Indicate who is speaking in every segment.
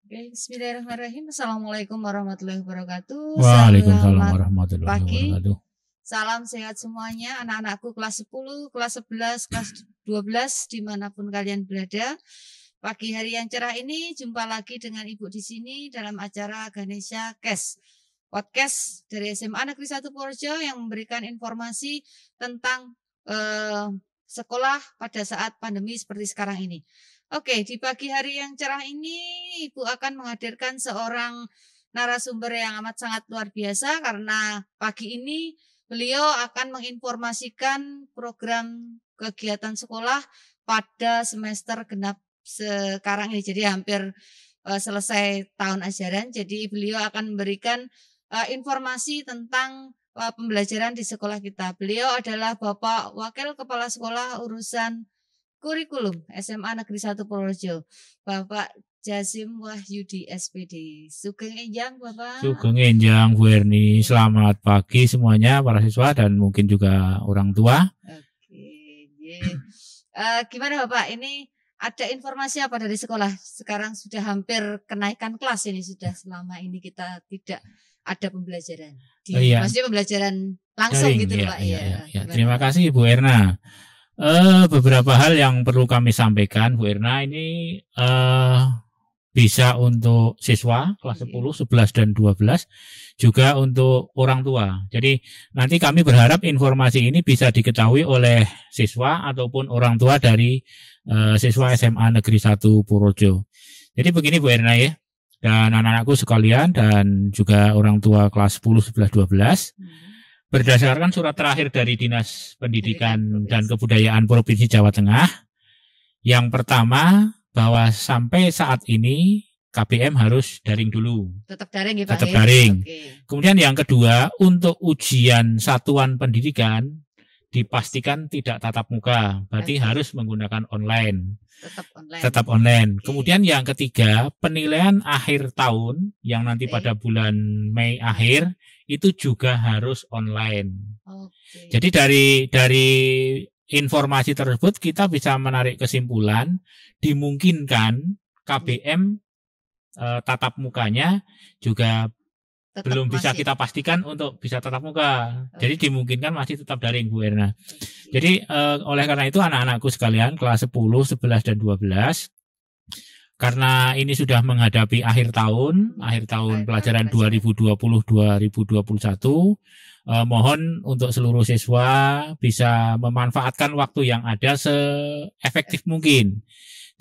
Speaker 1: Oke, bismillahirrahmanirrahim. Assalamualaikum warahmatullahi wabarakatuh.
Speaker 2: Waalaikumsalam
Speaker 1: Selamat
Speaker 2: warahmatullahi
Speaker 1: pagi.
Speaker 2: wabarakatuh.
Speaker 1: Salam sehat semuanya, anak-anakku kelas 10, kelas 11, kelas 12, dimanapun kalian berada. Pagi hari yang cerah ini, jumpa lagi dengan Ibu di sini dalam acara Ganesha Cash, podcast dari SMA Negeri 1 Purworejo yang memberikan informasi tentang sekolah pada saat pandemi seperti sekarang ini. Oke, di pagi hari yang cerah ini Ibu akan menghadirkan seorang narasumber yang amat sangat luar biasa karena pagi ini beliau akan menginformasikan program kegiatan sekolah pada semester genap sekarang ini. Jadi hampir selesai tahun ajaran. Jadi beliau akan memberikan informasi tentang pembelajaran di sekolah kita. Beliau adalah Bapak Wakil Kepala Sekolah Urusan Kurikulum SMA Negeri 1 Purworejo, Bapak Jasim Wahyudi SPD. Sugeng Enjang Bapak.
Speaker 2: Sugeng Enjang Bu Erni, selamat pagi semuanya para siswa dan mungkin juga orang tua.
Speaker 1: Oke, gimana Bapak? Ini ada informasi apa dari sekolah? Sekarang sudah hampir kenaikan kelas ini, sudah selama ini kita tidak ada pembelajaran. Maksudnya pembelajaran langsung daring, gitu Pak.
Speaker 2: Ya. Terima kasih Bu Erna. Beberapa hal yang perlu kami sampaikan Bu Erna ini bisa untuk siswa kelas 10, 11 dan 12 juga untuk orang tua. Jadi nanti kami berharap informasi ini bisa diketahui oleh siswa ataupun orang tua dari siswa SMA Negeri 1 Purworejo. Jadi begini Bu Erna ya, dan anak-anakku sekalian dan juga orang tua kelas 10, 11, 12. Berdasarkan surat terakhir dari Dinas Pendidikan dan Kebudayaan Provinsi Jawa Tengah, yang pertama bahwa sampai saat ini KBM harus daring dulu.
Speaker 1: Tetap daring ya Pak?
Speaker 2: Tetap daring. Kemudian yang kedua, untuk ujian satuan pendidikan dipastikan tidak tatap muka, berarti harus menggunakan online. Tetap online. Kemudian yang ketiga, penilaian akhir tahun yang nanti pada bulan Mei akhir itu juga harus online. Jadi dari informasi tersebut kita bisa menarik kesimpulan dimungkinkan KBM tatap mukanya juga belum bisa kita pastikan untuk bisa tatap muka. Jadi dimungkinkan masih tetap daring Bu Erna. Jadi oleh karena itu anak-anakku sekalian kelas 10, 11 dan 12, karena ini sudah menghadapi akhir tahun pelajaran 2020-2021, mohon untuk seluruh siswa bisa memanfaatkan waktu yang ada seefektif mungkin.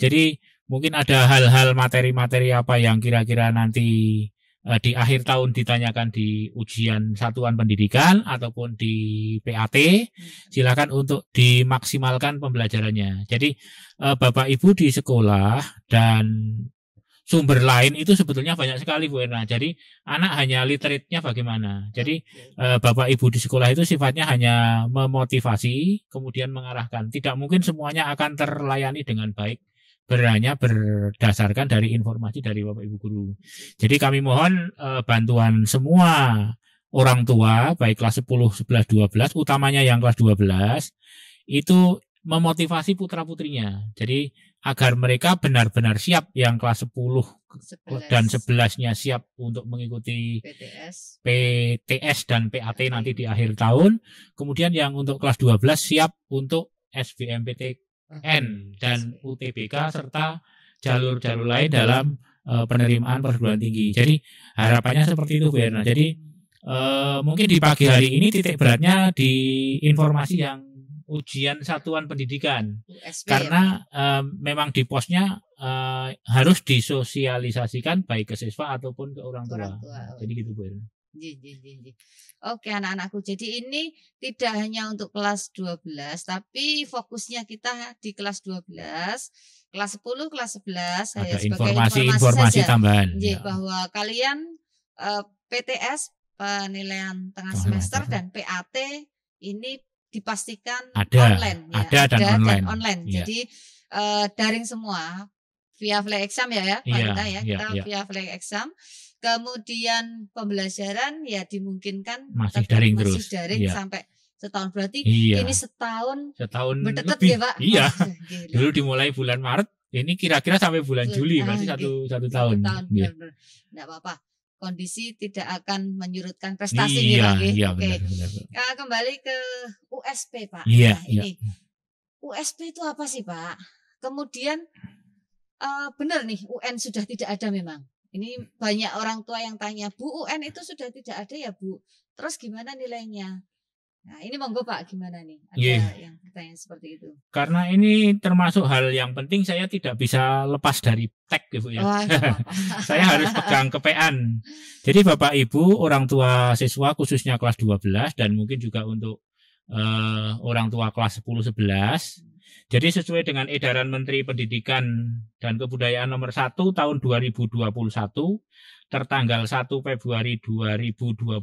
Speaker 2: Jadi mungkin ada hal-hal materi-materi apa yang kira-kira nanti di akhir tahun ditanyakan di ujian satuan pendidikan ataupun di PAT, silakan untuk dimaksimalkan pembelajarannya. Jadi Bapak Ibu di sekolah dan sumber lain itu sebetulnya banyak sekali Bu Erna. Jadi anak hanya literate-nya bagaimana. Jadi Bapak Ibu di sekolah itu sifatnya hanya memotivasi, kemudian mengarahkan. Tidak mungkin semuanya akan terlayani dengan baik, hanya berdasarkan dari informasi dari Bapak Ibu guru. Jadi kami mohon bantuan semua orang tua baik kelas 10, 11, 12, utamanya yang kelas 12 itu memotivasi putra-putrinya. Jadi agar mereka benar-benar siap, yang kelas 10 dan 11-nya siap untuk mengikuti PTS dan PAT nanti di akhir tahun. Kemudian yang untuk kelas 12 siap untuk SBMPTN dan UTBK serta jalur-jalur lain dalam penerimaan perguruan tinggi. Jadi harapannya seperti itu Bu Erna. Jadi mungkin di pagi hari ini titik beratnya di informasi yang ujian satuan pendidikan, karena memang di posnya harus disosialisasikan baik ke siswa ataupun ke orang tua. Jadi gitu Bu Erna.
Speaker 1: Oke anak-anakku, jadi ini tidak hanya untuk kelas 12, tapi fokusnya kita di kelas 12, kelas 10, kelas 11.
Speaker 2: Ada informasi tambahan.
Speaker 1: Bahwa kalian PTS, penilaian tengah semester, dan PAT ini dipastikan online.
Speaker 2: Ada dan online.
Speaker 1: Ya. Jadi daring semua, via flag exam ya kita via flag exam. Kemudian pembelajaran ya dimungkinkan
Speaker 2: masih daring
Speaker 1: sampai setahun. Berarti ini setahun
Speaker 2: bertetap lebih.
Speaker 1: Ya Pak?
Speaker 2: Iya. Dulu dimulai bulan Maret, Ini kira-kira sampai bulan Juli, berarti satu tahun.
Speaker 1: Benar-benar. Tidak apa-apa. Kondisi tidak akan menyurutkan prestasi nih,
Speaker 2: Iya,
Speaker 1: Pak.
Speaker 2: iya,
Speaker 1: Oke.
Speaker 2: benar.
Speaker 1: Kembali ke USP, Pak.
Speaker 2: Iya,
Speaker 1: Nah, ini USP itu apa sih, Pak? Kemudian benar nih, UN sudah tidak ada memang. Ini banyak orang tua yang tanya, Bu, UN itu sudah tidak ada ya, Bu? Terus gimana nilainya? Nah, ini monggo Pak, gimana nih? Ada yang bertanya seperti itu.
Speaker 2: Karena ini termasuk hal yang penting, saya tidak bisa lepas dari tag, Ibu ya. Saya harus pegang kepean. Jadi Bapak Ibu, orang tua siswa khususnya kelas 12 dan mungkin juga untuk orang tua kelas 10 11. Jadi sesuai dengan edaran Menteri Pendidikan dan Kebudayaan nomor 1 tahun 2021 tertanggal 1 Februari 2021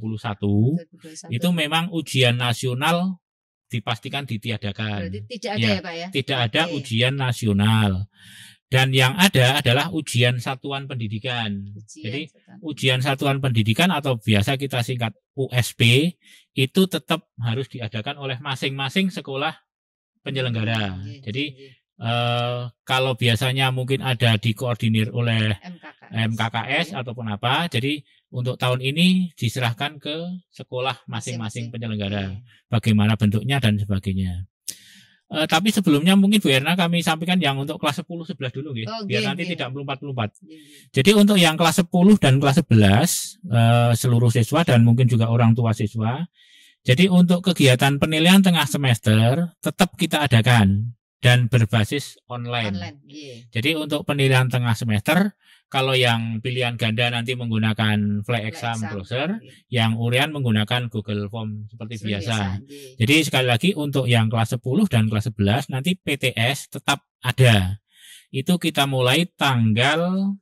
Speaker 2: itu memang ujian nasional dipastikan ditiadakan.
Speaker 1: Berarti tidak ada ya Pak ya?
Speaker 2: Tidak ada ujian nasional. Dan yang ada adalah ujian satuan pendidikan. Jadi ujian satuan pendidikan atau biasa kita singkat USP itu tetap harus diadakan oleh masing-masing sekolah penyelenggara. Jadi kalau biasanya mungkin ada dikoordinir oleh MKKS ataupun apa, jadi untuk tahun ini diserahkan ke sekolah masing-masing penyelenggara, bagaimana bentuknya dan sebagainya. Tapi sebelumnya mungkin Bu Erna kami sampaikan yang untuk kelas 10 11 dulu biar nanti tidak melompat-lompat. Jadi untuk yang kelas 10 dan kelas 11 seluruh siswa dan mungkin juga orang tua siswa. Jadi untuk kegiatan penilaian tengah semester tetap kita adakan dan berbasis online. Jadi untuk penilaian tengah semester, kalau yang pilihan ganda nanti menggunakan fly exam browser, yang urean menggunakan Google Form seperti biasa. Jadi sekali lagi untuk yang kelas 10 dan kelas 11 nanti PTS tetap ada. Itu kita mulai tanggal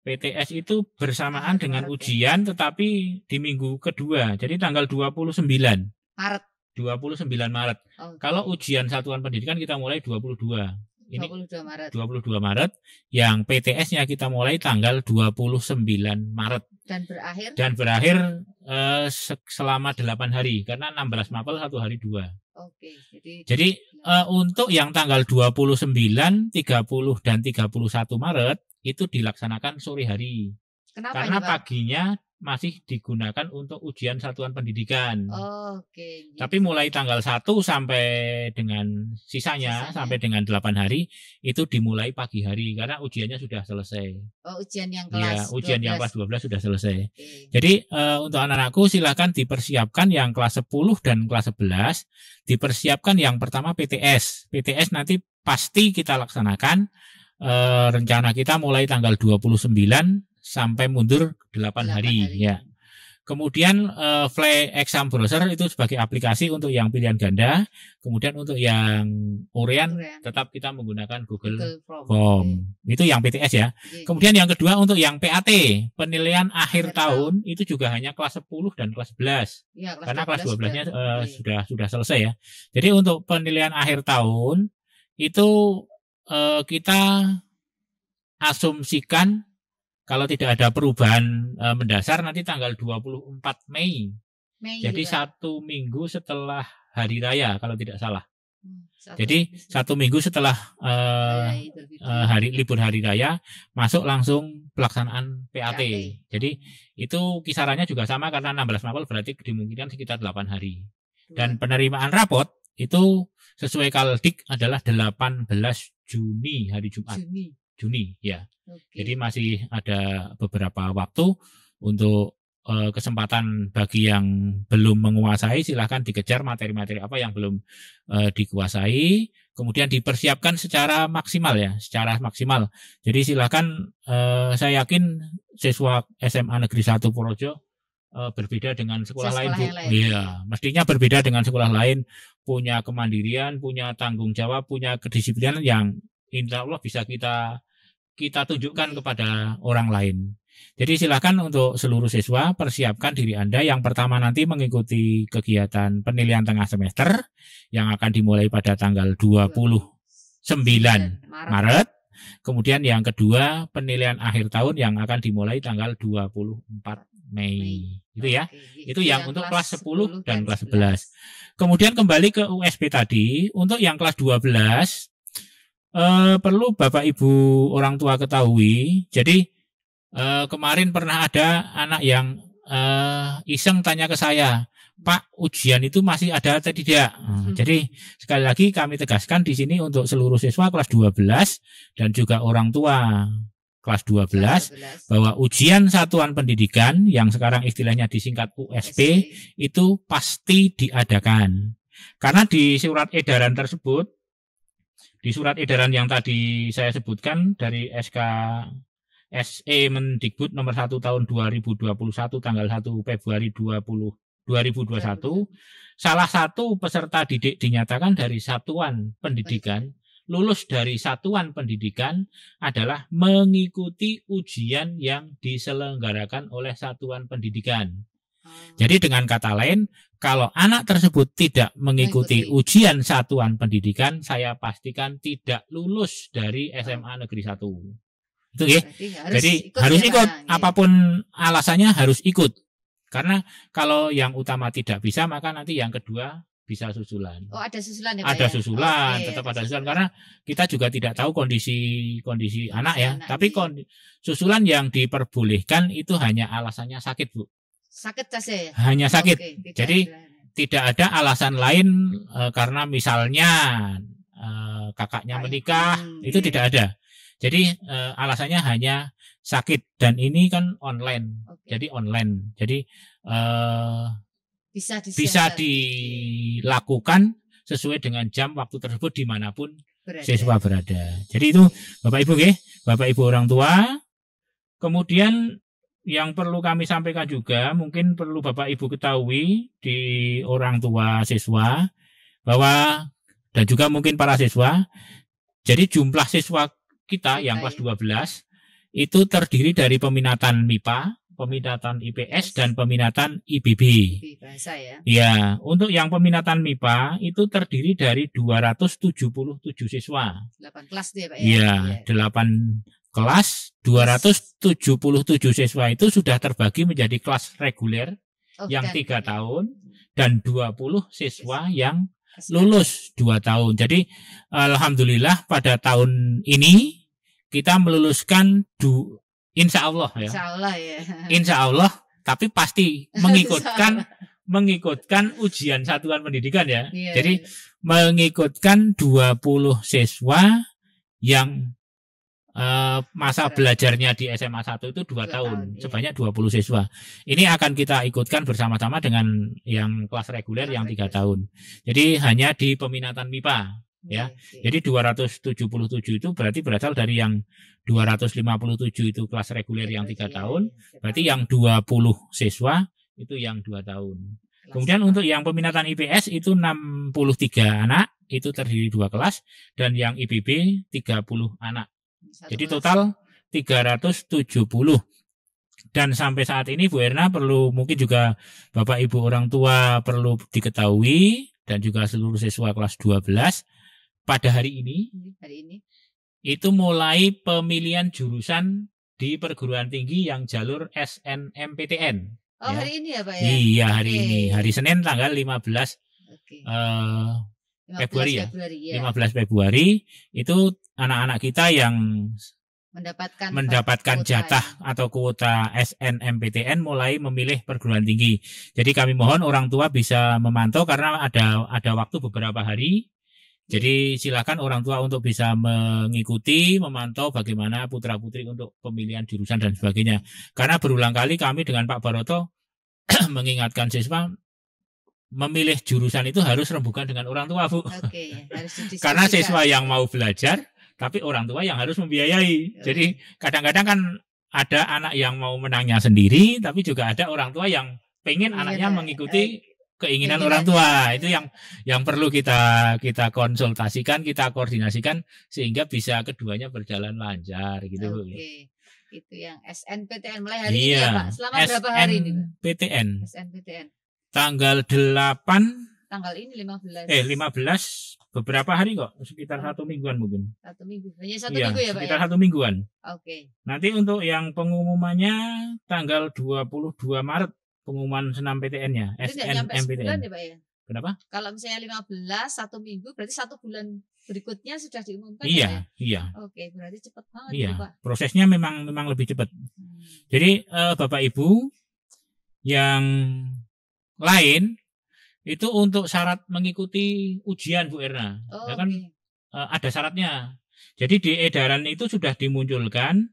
Speaker 2: PTS itu bersamaan dengan ujian tetapi di minggu kedua. Jadi tanggal 29 Maret. 29 Maret. Kalau ujian satuan pendidikan kita mulai 22. Ini 22 Maret. Yang PTS-nya kita mulai tanggal 29 Maret. Dan berakhir selama 8 hari karena 16 Mapel 1 hari 2. Jadi untuk yang tanggal 29, 30 dan 31 Maret itu dilaksanakan sore hari.
Speaker 1: Kenapa
Speaker 2: karena
Speaker 1: ini, Pak?
Speaker 2: Paginya masih digunakan untuk ujian satuan pendidikan. Tapi mulai tanggal 1 sampai dengan sisanya sampai dengan 8 hari itu dimulai pagi hari karena ujiannya sudah selesai.
Speaker 1: Ujian yang kelas 12.
Speaker 2: Ujian yang kelas 12 sudah selesai. Jadi untuk anak-anakku silakan dipersiapkan yang kelas 10 dan kelas 11, dipersiapkan yang pertama PTS. PTS nanti pasti kita laksanakan. Rencana kita mulai tanggal 29 sampai mundur 8 hari ya. Kemudian fly exam browser itu sebagai aplikasi untuk yang pilihan ganda. Kemudian untuk yang urean tetap kita menggunakan Google Form. Itu yang PTS ya. Kemudian yang kedua untuk yang PAT, penilaian akhir tahun itu juga hanya kelas 10 dan kelas 11. Karena kelas 12-nya sudah selesai ya. Jadi untuk penilaian akhir tahun itu kita asumsikan kalau tidak ada perubahan mendasar nanti tanggal 24 Mei. Jadi juga. 1 minggu setelah hari raya kalau tidak salah. Jadi 1 minggu setelah libur hari raya masuk langsung pelaksanaan PAT. Jadi itu kisarannya juga sama karena 16 Mapel berarti dimungkinkan sekitar 8 hari. Dan penerimaan rapot itu sesuai Kaldik adalah 18 Juni hari Jumat. Juni ya. Jadi masih ada beberapa waktu untuk kesempatan bagi yang belum menguasai silahkan dikejar materi-materi apa yang belum dikuasai. Kemudian dipersiapkan secara maksimal ya, secara maksimal. Jadi silahkan saya yakin siswa SMA Negeri 1 Purworejo berbeda dengan sekolah lain, Bu. Iya, mestinya berbeda dengan sekolah lain, punya kemandirian, punya tanggung jawab, punya kedisiplinan yang insya Allah bisa kita tunjukkan kepada orang lain. Jadi silakan untuk seluruh siswa persiapkan diri Anda. Yang pertama nanti mengikuti kegiatan penilaian tengah semester yang akan dimulai pada tanggal 29 Maret. Kemudian yang kedua penilaian akhir tahun yang akan dimulai tanggal 24 Mei. Itu ya. Itu yang untuk kelas 10 dan kelas 11. Kemudian kembali ke USP tadi, untuk yang kelas 12 Perlu Bapak Ibu orang tua ketahui. Jadi kemarin pernah ada anak yang iseng tanya ke saya, Pak, ujian itu masih ada atau tidak? Jadi sekali lagi kami tegaskan di sini untuk seluruh siswa kelas 12 dan juga orang tua kelas 12 bahwa ujian satuan pendidikan yang sekarang istilahnya disingkat USP itu pasti diadakan. Karena di surat edaran tersebut, di surat edaran yang tadi saya sebutkan dari SK SE Mendikbud nomor 1 tahun 2021 tanggal 1 Februari 2021, salah satu peserta didik dinyatakan dari satuan pendidikan, lulus dari satuan pendidikan adalah mengikuti ujian yang diselenggarakan oleh satuan pendidikan. Jadi dengan kata lain, kalau anak tersebut tidak mengikuti ujian satuan pendidikan, saya pastikan tidak lulus dari SMA Negeri 1. Itu ya. Jadi harus ikut, apapun alasannya harus ikut. Karena kalau yang utama tidak bisa, maka nanti yang kedua bisa susulan.
Speaker 1: Oh, ada susulan ya, Pak?
Speaker 2: Ada susulan, tetap ada susulan karena kita juga tidak tahu kondisi anak ya. Tapi susulan yang diperbolehkan itu hanya alasannya sakit, Bu.
Speaker 1: Sakit saja ya?
Speaker 2: Hanya sakit. Jadi tidak ada alasan lain karena misalnya kakaknya menikah, itu tidak ada. Jadi alasannya hanya sakit dan ini kan online. Jadi online. Jadi bisa dilakukan sesuai dengan jam waktu tersebut dimanapun siswa berada. Jadi itu Bapak Ibu ya, Bapak Ibu orang tua. Kemudian yang perlu kami sampaikan juga, mungkin perlu Bapak Ibu ketahui di orang tua siswa bahwa dan juga mungkin para siswa. Jadi jumlah siswa kita yang kelas 12 itu terdiri dari peminatan MIPA, peminatan IPS dan peminatan IBB.
Speaker 1: Bahasa ya.
Speaker 2: Ya, untuk yang peminatan MIPA itu terdiri dari 277 siswa.
Speaker 1: 8 kelas dia, Pak ya.
Speaker 2: Iya, 8 kelas, 277 siswa itu sudah terbagi menjadi kelas reguler yang 3 tahun dan 20 siswa yang lulus 2 tahun. Jadi alhamdulillah pada tahun ini kita meluluskan insya Allah ya.
Speaker 1: Insya Allah ya.
Speaker 2: Insya Allah, tapi pasti mengikutkan ujian satuan pendidikan ya.
Speaker 1: Iya,
Speaker 2: jadi mengikutkan 20 siswa yang masa belajarnya di SMA 1 itu 2 tahun, sebanyak 20 siswa. Ini akan kita ikutkan bersama-sama dengan yang kelas reguler yang 3 tahun. Jadi hanya di peminatan MIPA ya. Jadi 277 itu berarti berasal dari yang 257 itu kelas reguler yang 3 tahun, berarti yang 20 siswa itu yang 2 tahun. Kemudian untuk yang peminatan IPS itu 63 anak, itu terdiri 2 kelas, dan yang IBB 30 anak. Jadi total 370. Dan sampai saat ini Bu Erna perlu mungkin juga Bapak Ibu orang tua perlu diketahui dan juga seluruh siswa kelas 12 pada hari ini itu mulai pemilihan jurusan di perguruan tinggi yang jalur SNMPTN.
Speaker 1: Oh ya. Hari ini ya Pak ya?
Speaker 2: Iya hari ini, hari Senin tanggal 15 Februari ya. 15 Februari itu anak-anak kita yang mendapatkan jatah atau kuota SNMPTN mulai memilih perguruan tinggi. Jadi kami mohon orang tua bisa memantau karena ada waktu beberapa hari. Jadi silakan orang tua untuk bisa mengikuti, memantau bagaimana putra-putri untuk pemilihan jurusan dan sebagainya. Karena berulang kali kami dengan Pak Baroto mengingatkan siswa memilih jurusan itu harus rembukan dengan orang tua, Bu.
Speaker 1: Harus
Speaker 2: karena siswa yang mau belajar, tapi orang tua yang harus membiayai. Jadi kadang-kadang kan ada anak yang mau menangnya sendiri, tapi juga ada orang tua yang pengen anaknya mengikuti keinginan orang tua. Itu yang perlu kita konsultasikan, kita koordinasikan sehingga bisa keduanya berjalan lancar gitu.
Speaker 1: Itu yang SNPTN mulai hari ini ya Pak. Selama berapa hari ini Pak? SNPTN.
Speaker 2: Tanggal 8
Speaker 1: tanggal ini 15
Speaker 2: beberapa hari kok, sekitar 1 mingguan mungkin.
Speaker 1: 1 minggu. Hanya 1 minggu ya Pak
Speaker 2: sekitar
Speaker 1: ya?
Speaker 2: 1 mingguan.
Speaker 1: Nanti
Speaker 2: untuk yang pengumumannya tanggal 22 Maret pengumuman senam PTN-nya, SNMPTN.
Speaker 1: Ya, Pak, ya?
Speaker 2: Kenapa?
Speaker 1: Kalau misalnya 15 1 minggu berarti 1 bulan berikutnya sudah diumumkan.
Speaker 2: Iya,
Speaker 1: ya?
Speaker 2: iya.
Speaker 1: Oke, berarti cepat banget
Speaker 2: Iya,
Speaker 1: Pak.
Speaker 2: prosesnya memang lebih cepat. Jadi Bapak Ibu yang lain itu untuk syarat mengikuti ujian Bu Erna, ya kan ada syaratnya. Jadi di edaran itu sudah dimunculkan.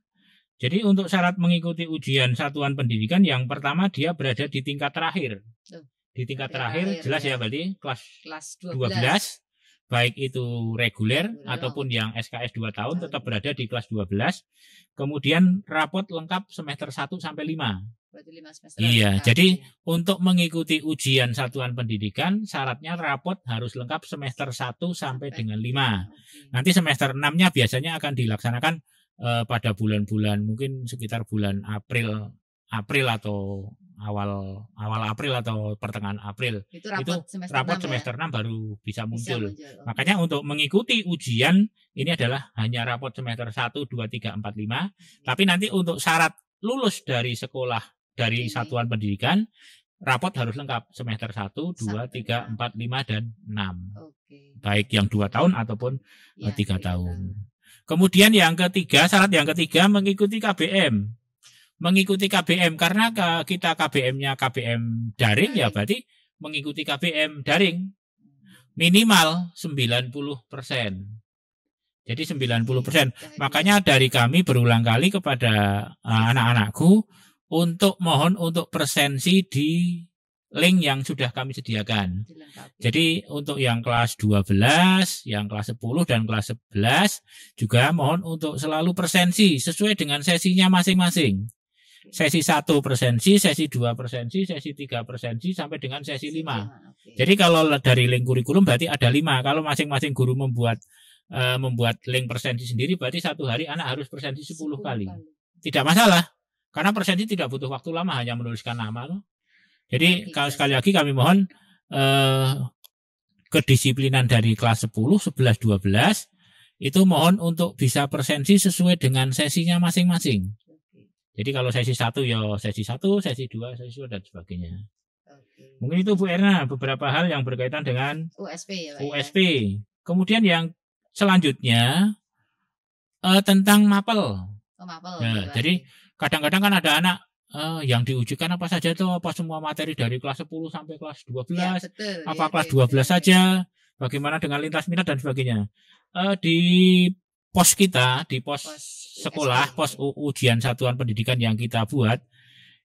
Speaker 2: Jadi untuk syarat mengikuti ujian satuan pendidikan yang pertama dia berada di tingkat terakhir. Di tingkat terakhir jelas ya berarti kelas 12. Baik itu reguler ataupun yang SKS 2 tahun tetap berada di kelas 12. Kemudian rapot lengkap semester 1 sampai 5.
Speaker 1: Berarti 5 semester.
Speaker 2: Iya, jadi untuk mengikuti ujian satuan pendidikan syaratnya rapot harus lengkap semester 1 sampai dengan 5. Nanti semester 6-nya biasanya akan dilaksanakan pada bulan-bulan mungkin sekitar bulan April atau awal April atau pertengahan April. Itu rapot semester 6 baru bisa muncul. Makanya untuk mengikuti ujian ini adalah hanya rapot semester 1, 2, 3, 4, 5. Tapi nanti untuk syarat lulus dari sekolah dari satuan pendidikan rapot harus lengkap semester 1, 2, 3, 4, 5 dan 6. Baik yang 2 tahun ataupun 3 tahun. Kemudian yang ketiga, syarat yang ketiga mengikuti KBM. Mengikuti KBM karena kita KBM-nya KBM daring ya berarti mengikuti KBM daring minimal 90%. Jadi 90%. Makanya dari kami berulang kali kepada anak-anakku untuk mohon untuk presensi di link yang sudah kami sediakan. Jadi untuk yang kelas 12, yang kelas 10 dan kelas 11 juga mohon untuk selalu presensi sesuai dengan sesinya masing-masing. Sesi 1 presensi, sesi 2 presensi, sesi 3 presensi sampai dengan sesi 5. Jadi kalau dari link kurikulum berarti ada 5. Kalau masing-masing guru membuat link presensi sendiri berarti satu hari anak harus presensi 10 kali. Tidak masalah. Karena presensi tidak butuh waktu lama, hanya menuliskan nama. Jadi kalau sekali lagi kami mohon kedisiplinan dari kelas 10, 11, 12 itu mohon untuk bisa presensi sesuai dengan sesinya masing-masing. Jadi kalau sesi 1 ya sesi 1, sesi 2, sesi 2 dan sebagainya. Mungkin itu Bu Erna beberapa hal yang berkaitan dengan
Speaker 1: USP ya, Pak.
Speaker 2: USP. Kemudian yang selanjutnya tentang mapel. Nah, jadi kadang-kadang kan ada anak yang diujikan apa saja tuh, apa semua materi dari kelas 10 sampai kelas 12, ya, betul, apa ya, kelas 12 saja, bagaimana dengan lintas minat dan sebagainya. Di pos kita, di pos sekolah, pos ujian satuan pendidikan yang kita buat,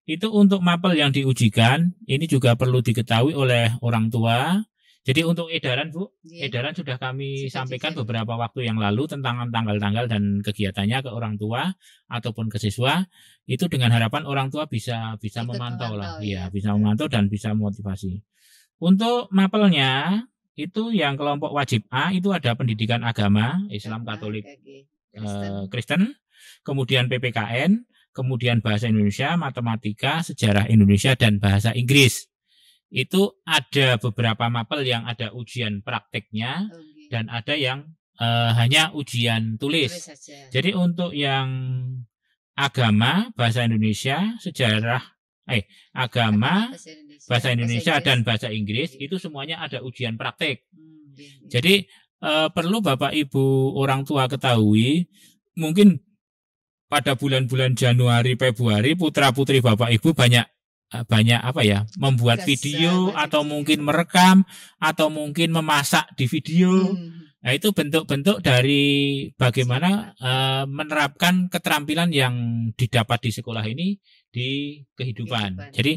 Speaker 2: itu untuk mapel yang diujikan, ini juga perlu diketahui oleh orang tua. Jadi untuk edaran Bu, edaran sudah kami sampaikan beberapa waktu yang lalu tentang tanggal-tanggal dan kegiatannya ke orang tua ataupun ke siswa. Itu dengan harapan orang tua bisa memantau lah, ya, bisa memantau dan bisa motivasi. Untuk mapelnya itu yang kelompok wajib A itu ada pendidikan agama, Islam, Katolik, Kristen, kemudian PPKN, kemudian bahasa Indonesia, matematika, sejarah Indonesia dan bahasa Inggris. Itu ada beberapa mapel yang ada ujian prakteknya dan ada yang hanya ujian tulis. Jadi untuk yang agama, bahasa Indonesia, sejarah, agama, bahasa Indonesia dan bahasa Inggris itu semuanya ada ujian praktek. Jadi perlu Bapak Ibu orang tua ketahui, mungkin pada bulan-bulan Januari, Februari putra-putri Bapak Ibu banyak membuat video atau mungkin merekam atau mungkin memasak di video. Nah, itu bentuk-bentuk dari bagaimana menerapkan keterampilan yang didapat di sekolah ini di kehidupan. Jadi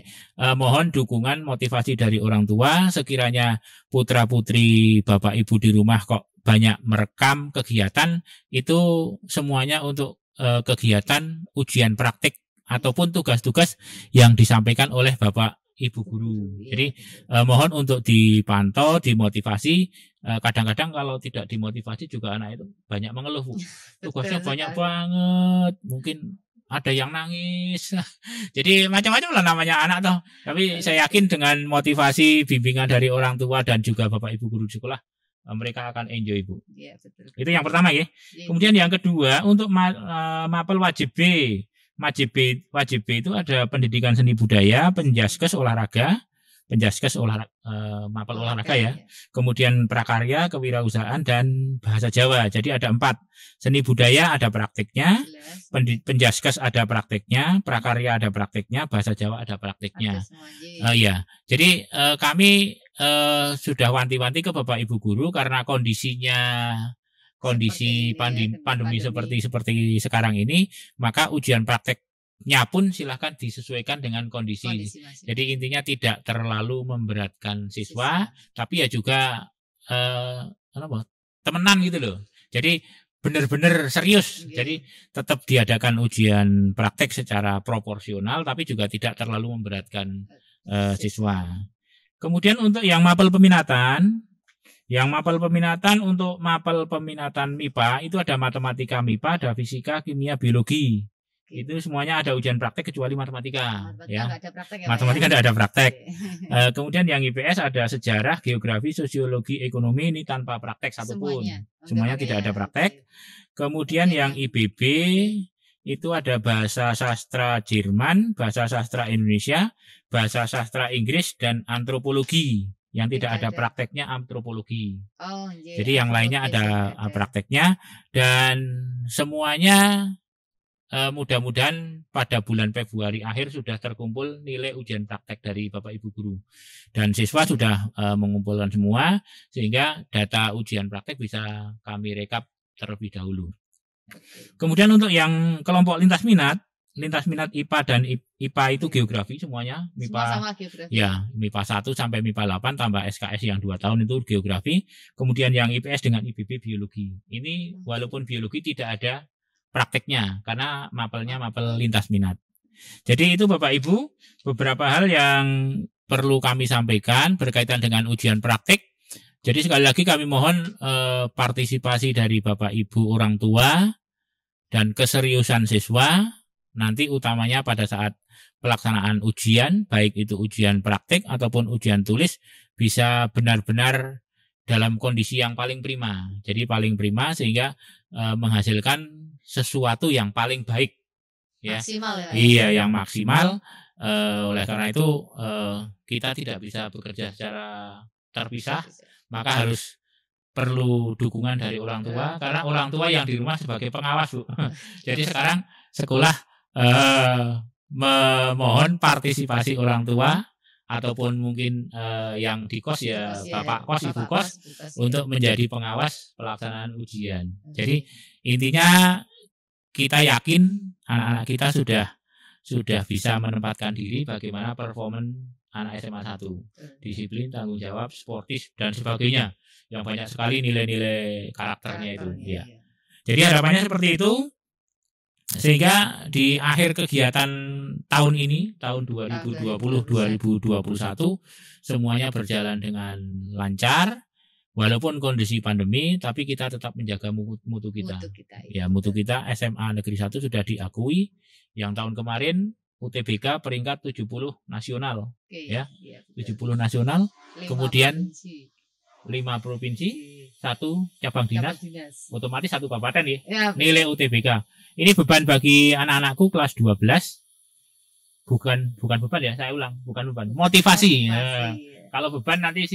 Speaker 2: mohon dukungan motivasi dari orang tua. Sekiranya putra-putri Bapak Ibu di rumah kok banyak merekam kegiatan, itu semuanya untuk kegiatan ujian praktik ataupun tugas-tugas yang disampaikan oleh Bapak Ibu guru. Jadi mohon untuk dipantau, dimotivasi. Kadang-kadang kalau tidak dimotivasi juga anak itu banyak mengeluh, Bu. Tugasnya banyak banget, mungkin ada yang nangis. Jadi macam-macam lah namanya anak toh. Tapi saya yakin dengan motivasi, bimbingan dari orang tua dan juga Bapak Ibu guru di sekolah, mereka akan enjoy, Bu. Ya, betul. Itu yang pertama ya. Kemudian yang kedua untuk mapel wajib B. Wajib B itu ada pendidikan seni budaya, penjaskes olahraga, Penjaskes mapel olahraga ya.
Speaker 1: Ya.
Speaker 2: Kemudian prakarya, kewirausahaan, dan bahasa Jawa. Jadi ada 4. Seni budaya ada prakteknya,
Speaker 1: Jelas.
Speaker 2: penjaskes ada prakteknya, prakarya ada prakteknya, bahasa Jawa ada prakteknya.
Speaker 1: Ada semuanya.
Speaker 2: Ya, jadi kami sudah wanti-wanti ke Bapak Ibu guru karena kondisi pandemi seperti sekarang ini, maka ujian prakteknya pun silahkan disesuaikan dengan kondisi. Jadi intinya tidak terlalu memberatkan siswa, tapi ya juga temenan gitu loh. Jadi benar-benar serius. Jadi tetap diadakan ujian praktek secara proporsional, tapi juga tidak terlalu memberatkan siswa. Kemudian untuk yang mapel peminatan, untuk mapel peminatan MIPA itu ada matematika MIPA, ada fisika, kimia, biologi. Itu semuanya ada ujian praktek kecuali matematika. Ya. Matematika tidak ada praktek. Kemudian yang IPS ada sejarah, geografi, sosiologi, ekonomi, ini tanpa praktek satupun. Semuanya tidak ada praktek. Kemudian yang IBB itu ada bahasa sastra Jerman, bahasa sastra Indonesia, bahasa sastra Inggris, dan antropologi. Yang tidak ada prakteknya antropologi. Jadi yang lainnya ada prakteknya, dan semuanya mudah-mudahan pada bulan Februari akhir sudah terkumpul nilai ujian praktek dari Bapak Ibu guru. Dan siswa sudah mengumpulkan semua, sehingga data ujian praktek bisa kami rekap terlebih dahulu. Kemudian untuk yang kelompok lintas minat IPA dan IPA itu geografi semuanya. MIPA
Speaker 1: sama geografi.
Speaker 2: Ya, MIPA 1 sampai MIPA 8 tambah SKS yang 2 tahun itu geografi. Kemudian yang IPS dengan IPB biologi. Ini walaupun biologi tidak ada prakteknya karena mapelnya mapel lintas minat. Jadi itu Bapak Ibu beberapa hal yang perlu kami sampaikan berkaitan dengan ujian praktek. Jadi sekali lagi kami mohon partisipasi dari Bapak Ibu orang tua dan keseriusan siswa nanti utamanya pada saat pelaksanaan ujian, baik itu ujian praktek ataupun ujian tulis, bisa benar-benar dalam kondisi yang paling prima. Jadi paling prima sehingga menghasilkan sesuatu yang paling baik. Ya.
Speaker 1: Maksimal ya.
Speaker 2: Iya, yang maksimal. Oleh karena itu kita tidak bisa bekerja secara terpisah, maka harus perlu dukungan dari orang tua, karena orang tua yang di rumah sebagai pengawas, Bu. Jadi sekarang sekolah memohon partisipasi orang tua ataupun mungkin yang di kos ya Bapak kos, Ibu kos untuk menjadi pengawas pelaksanaan ujian. Jadi intinya kita yakin anak-anak kita sudah bisa menempatkan diri bagaimana performan anak SMA 1. Disiplin, tanggung jawab, sportif dan sebagainya. Yang banyak sekali nilai-nilai karakternya itu. Ya. Jadi harapannya seperti itu. Sehingga di akhir kegiatan tahun ini, tahun 2020-2021, semuanya berjalan dengan lancar. Walaupun kondisi pandemi, tapi kita tetap menjaga mutu kita. Ya, mutu kita SMA Negeri 1 sudah diakui. Yang tahun kemarin UTBK peringkat 70 nasional. Ya, 70 nasional. Kemudian 5 provinsi, 1 cabang dinas, otomatis 1 kabupaten ya. Nilai UTBK. Ini beban bagi anak-anakku kelas 12. Bukan beban ya, saya ulang, bukan beban. Motivasi. Ya. Kalau beban nanti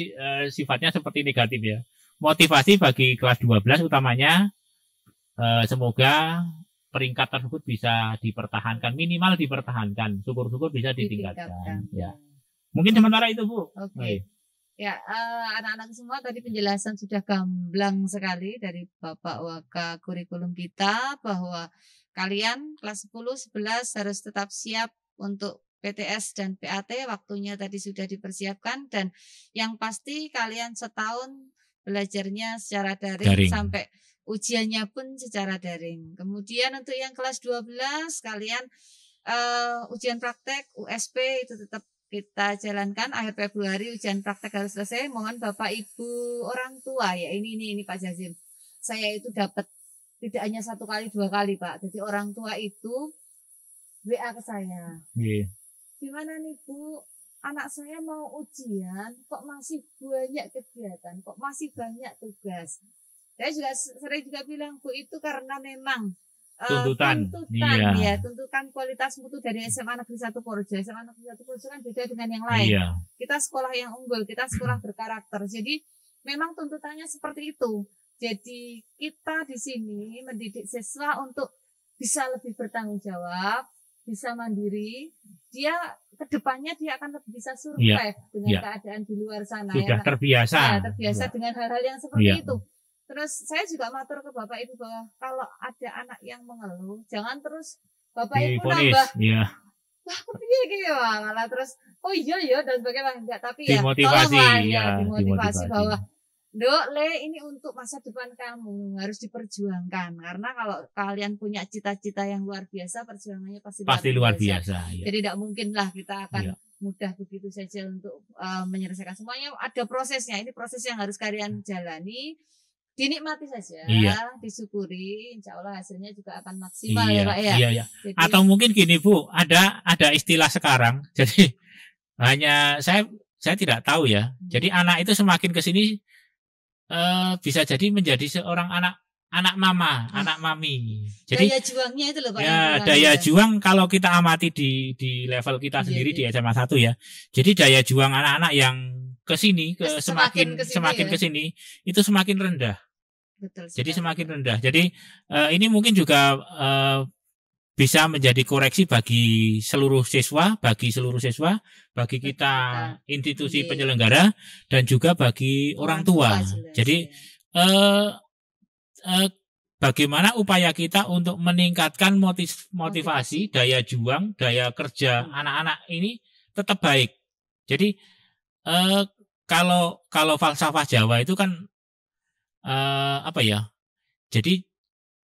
Speaker 2: sifatnya seperti negatif ya. Motivasi bagi kelas 12 utamanya semoga peringkat tersebut bisa dipertahankan, minimal dipertahankan. Syukur-syukur bisa ditingkatkan. Ya. Mungkin sementara itu, Bu.
Speaker 1: Oke. Ya, anak-anak semua tadi penjelasan sudah gamblang sekali dari Bapak Waka kurikulum kita bahwa kalian kelas 10, 11 harus tetap siap untuk PTS dan PAT, waktunya tadi sudah dipersiapkan dan yang pasti kalian setahun belajarnya secara daring. Sampai ujiannya pun secara daring. Kemudian untuk yang kelas 12 kalian ujian praktek USP itu tetap kita jalankan akhir Februari, ujian praktek harus selesai. Mohon Bapak Ibu orang tua ya, ini Pak Jazim. Saya itu dapat tidak hanya 1 kali 2 kali Pak. Jadi orang tua itu WA ke saya. Gimana nih Bu, anak saya mau ujian kok masih banyak kegiatan, kok masih banyak tugas. Saya juga sering bilang Bu, itu karena memang
Speaker 2: tuntutan.
Speaker 1: Tuntutan kualitas mutu dari SMA Negeri 1 Purworejo. SMA Negeri 1 Purworejo kan beda dengan yang lain.
Speaker 2: Iya.
Speaker 1: Kita sekolah yang unggul, kita sekolah berkarakter. Jadi memang tuntutannya seperti itu. Jadi kita di sini mendidik siswa untuk bisa lebih bertanggung jawab, bisa mandiri. Dia kedepannya dia akan lebih bisa survive dengan keadaan di luar sana.
Speaker 2: Sudah terbiasa.
Speaker 1: Terbiasa dengan hal-hal yang seperti itu. Terus saya juga matur ke Bapak Ibu bahwa kalau ada anak yang mengeluh, jangan terus Bapak Ibu nambah. Wah, piye iki ya, malah terus oh iya dan sebagainya enggak, tapi dimotivasi bahwa Dok, ini untuk masa depan kamu harus diperjuangkan, karena kalau kalian punya cita-cita yang luar biasa, perjuangannya pasti luar biasa. Jadi tidak mungkinlah kita akan mudah begitu saja untuk menyelesaikan semuanya. Ada prosesnya, ini proses yang harus kalian jalani. Dinikmati saja, disyukuri, insya Allah hasilnya juga akan maksimal ya Pak ya.
Speaker 2: Iya. Jadi, atau mungkin gini Bu, ada istilah sekarang, jadi hanya saya tidak tahu ya. Jadi anak itu semakin ke sini bisa jadi menjadi seorang anak mama, anak mami. Jadi
Speaker 1: daya juangnya itu loh Pak.
Speaker 2: Ya, daya juang kalau kita amati di level kita sendiri di SMA 1 ya. Jadi daya juang anak-anak yang semakin ke sini itu semakin rendah.
Speaker 1: Betul,
Speaker 2: jadi semakin rendah. Jadi ini mungkin juga bisa menjadi koreksi bagi seluruh siswa, bagi kita institusi penyelenggara dan juga bagi orang tua. Jadi bagaimana upaya kita untuk meningkatkan motivasi, daya juang, daya kerja anak-anak ini tetap baik. Jadi kalau falsafah Jawa itu kan jadi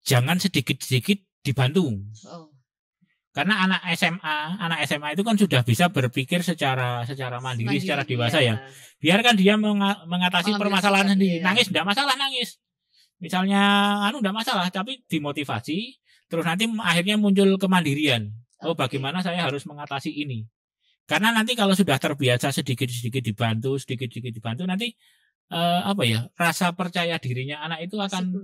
Speaker 2: jangan sedikit-sedikit dibantu. Karena anak SMA itu kan sudah bisa berpikir secara mandiri, secara dewasa ya. Biarkan dia mengatasi permasalahan sendiri. Nangis enggak masalah, nangis. Misalnya enggak masalah, tapi dimotivasi, terus nanti akhirnya muncul kemandirian. Oh, bagaimana saya harus mengatasi ini? Karena nanti kalau sudah terbiasa sedikit-sedikit dibantu, nanti rasa percaya dirinya anak itu akan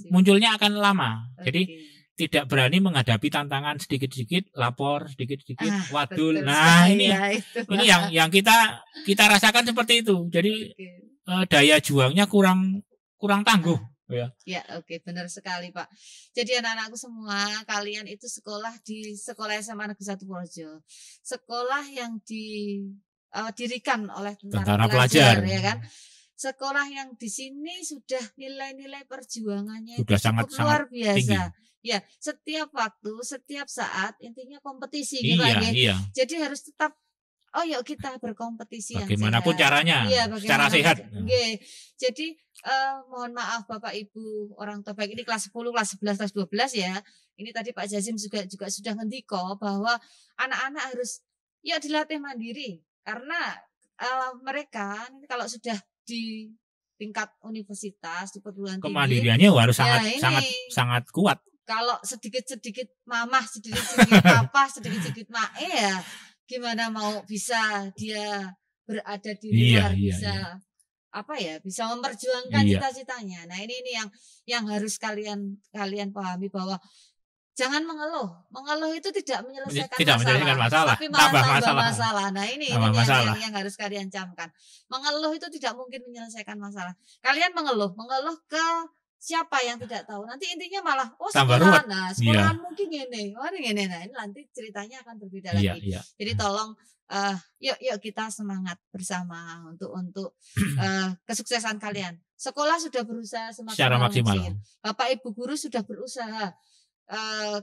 Speaker 2: munculnya akan lama. Jadi tidak berani menghadapi tantangan, sedikit-sedikit lapor, sedikit-sedikit wadul. Nah, ini yang kita rasakan seperti itu. Jadi daya juangnya kurang tangguh.
Speaker 1: Ya, benar sekali Pak. Jadi anak-anakku semua, kalian itu sekolah di sekolah SMA Negeri 1 Purworejo. Sekolah yang didirikan oleh tentara pelajar, ya kan? Sekolah yang di sini sudah nilai-nilai perjuangannya
Speaker 2: sudah
Speaker 1: sangat luar biasa.
Speaker 2: Tinggi.
Speaker 1: Ya, setiap waktu, setiap saat intinya kompetisi gitu Pak.
Speaker 2: Iya.
Speaker 1: Jadi harus tetap yuk kita berkompetisi
Speaker 2: bagaimanapun caranya, secara sehat.
Speaker 1: Jadi mohon maaf Bapak Ibu orang tua baik ini kelas 10, kelas 11, kelas 12 ya. Ini tadi Pak Jazim juga sudah ngendiko bahwa anak-anak harus dilatih mandiri, karena mereka kalau sudah di tingkat universitas, di perguruan tinggi,
Speaker 2: kemandiriannya harus sangat kuat.
Speaker 1: Kalau sedikit-sedikit mamah, sedikit-sedikit papa, sedikit-sedikit mae ya gimana mau bisa dia berada di luar, bisa memperjuangkan cita-citanya. Nah, ini yang harus kalian pahami bahwa jangan mengeluh. Mengeluh itu tidak menyelesaikan masalah, tapi malah tambah masalah. Nah, ini yang harus kalian camkan. Mengeluh itu tidak mungkin menyelesaikan masalah. Kalian mengeluh ke siapa yang tidak tahu. Nanti intinya malah sekolahan mungkin ini. Nah, ini nanti ceritanya akan berbeda lagi. Jadi tolong yuk kita semangat bersama untuk kesuksesan kalian. Sekolah sudah berusaha semaksimal mungkin. Bapak Ibu guru sudah berusaha.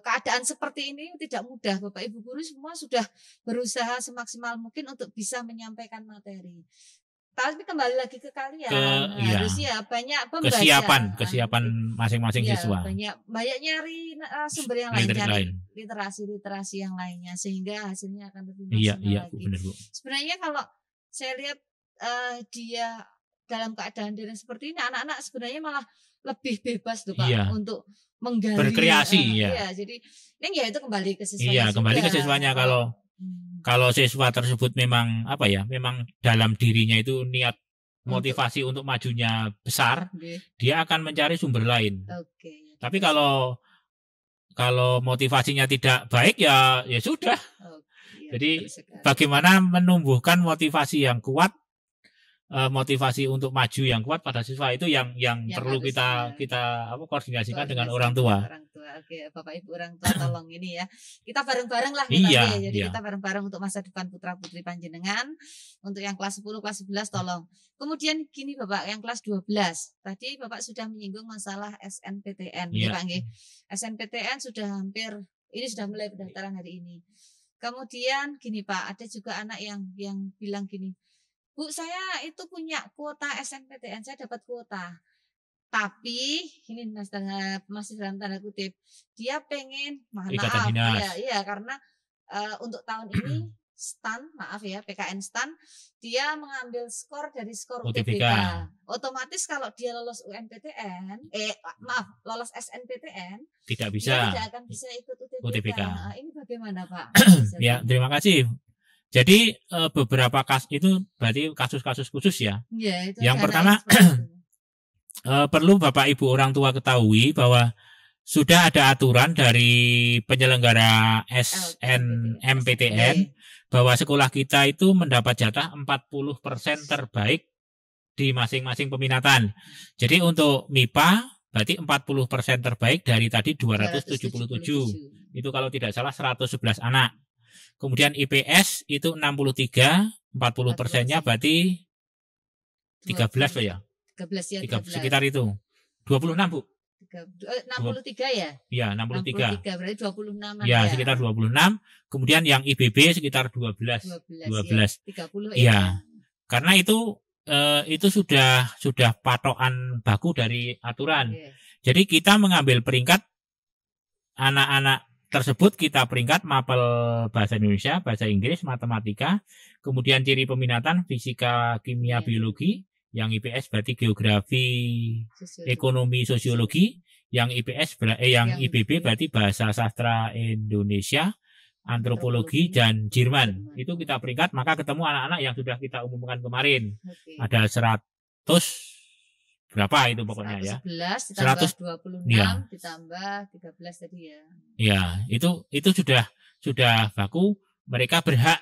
Speaker 1: Keadaan seperti ini tidak mudah. Bapak Ibu guru semua sudah berusaha semaksimal mungkin untuk bisa menyampaikan materi. Tapi kembali lagi ke kalian, harusnya banyak pembaca,
Speaker 2: kesiapan masing-masing siswa.
Speaker 1: Banyak nyari sumber yang lain, cari literasi yang lainnya sehingga hasilnya akan lebih maksimal lagi.
Speaker 2: Benar, Bu.
Speaker 1: Sebenarnya kalau saya lihat dia dalam keadaan seperti ini, anak-anak sebenarnya malah lebih bebas tuh Pak untuk menggali,
Speaker 2: berkreasi.
Speaker 1: Jadi ini itu kembali ke siswanya.
Speaker 2: Iya, kembali ke siswanya. Kalau siswa tersebut memang memang dalam dirinya itu niat motivasi untuk majunya besar, dia akan mencari sumber lain. Tapi kalau kalau motivasinya tidak baik ya sudah.
Speaker 1: Iya,
Speaker 2: Jadi
Speaker 1: betul sekali.
Speaker 2: bagaimana menumbuhkan motivasi yang kuat, motivasi untuk maju yang kuat pada siswa itu yang perlu
Speaker 1: harusnya
Speaker 2: kita koordinasikan dengan orang tua.
Speaker 1: Orang tua. Oke, Bapak Ibu orang tua tolong ini ya. Kita bareng-bareng lah
Speaker 2: Iya,
Speaker 1: Jadi
Speaker 2: iya.
Speaker 1: kita bareng-bareng untuk masa depan putra-putri panjenengan. Untuk yang kelas 10, kelas 11 tolong. Kemudian gini Bapak, yang kelas 12. Tadi Bapak sudah menyinggung masalah SNPTN,
Speaker 2: Iya.
Speaker 1: Pak nggih. SNPTN sudah sudah mulai pendaftaran hari ini. Kemudian gini Pak, ada juga anak yang bilang gini, Bu, saya itu punya kuota SNPTN, saya dapat kuota. Tapi ini masih dalam tanda kutip, dia pengen, mohon
Speaker 2: Ikatan
Speaker 1: maaf,
Speaker 2: dinas.
Speaker 1: iya karena untuk tahun ini PKN STAN, dia mengambil skor dari skor
Speaker 2: UTBK.
Speaker 1: Otomatis kalau dia lolos lolos SNPTN,
Speaker 2: tidak
Speaker 1: dia
Speaker 2: bisa
Speaker 1: tidak akan bisa ikut
Speaker 2: UTBK.
Speaker 1: Ini bagaimana Pak?
Speaker 2: Ya, terima kasih. Jadi beberapa kasus itu berarti kasus-kasus khusus ya.
Speaker 1: Ya, itu
Speaker 2: yang pertama perlu Bapak Ibu orang tua ketahui bahwa sudah ada aturan dari penyelenggara SNMPTN bahwa sekolah kita itu mendapat jatah 40% terbaik di masing-masing peminatan. Jadi untuk MIPA berarti 40% terbaik dari tadi 277. Itu kalau tidak salah 111 anak. Kemudian IPS itu 63, 40%-nya berarti 13 Pak ya?
Speaker 1: 13 ya. 13.
Speaker 2: Sekitar itu. 26 Bu.
Speaker 1: 63 ya?
Speaker 2: Iya, 63.
Speaker 1: 63 berarti 26
Speaker 2: ya. Sekitar 26. Kemudian yang IBB sekitar 12.
Speaker 1: 12. 30
Speaker 2: ya. Karena itu sudah patokan baku dari aturan. Jadi kita mengambil peringkat anak-anak tersebut, kita peringkat mapel bahasa Indonesia, bahasa Inggris, matematika, kemudian ciri peminatan fisika, kimia, biologi, yang IPS berarti geografi, ekonomi, sosiologi, yang IBB berarti bahasa sastra Indonesia, antropologi dan Jerman. Itu kita peringkat, maka ketemu anak-anak yang sudah kita umumkan kemarin. Ada 100 berapa itu pokoknya
Speaker 1: 111,
Speaker 2: ya.
Speaker 1: ditambah 26 ya. Ditambah 13 tadi ya.
Speaker 2: Ya, itu sudah baku, mereka berhak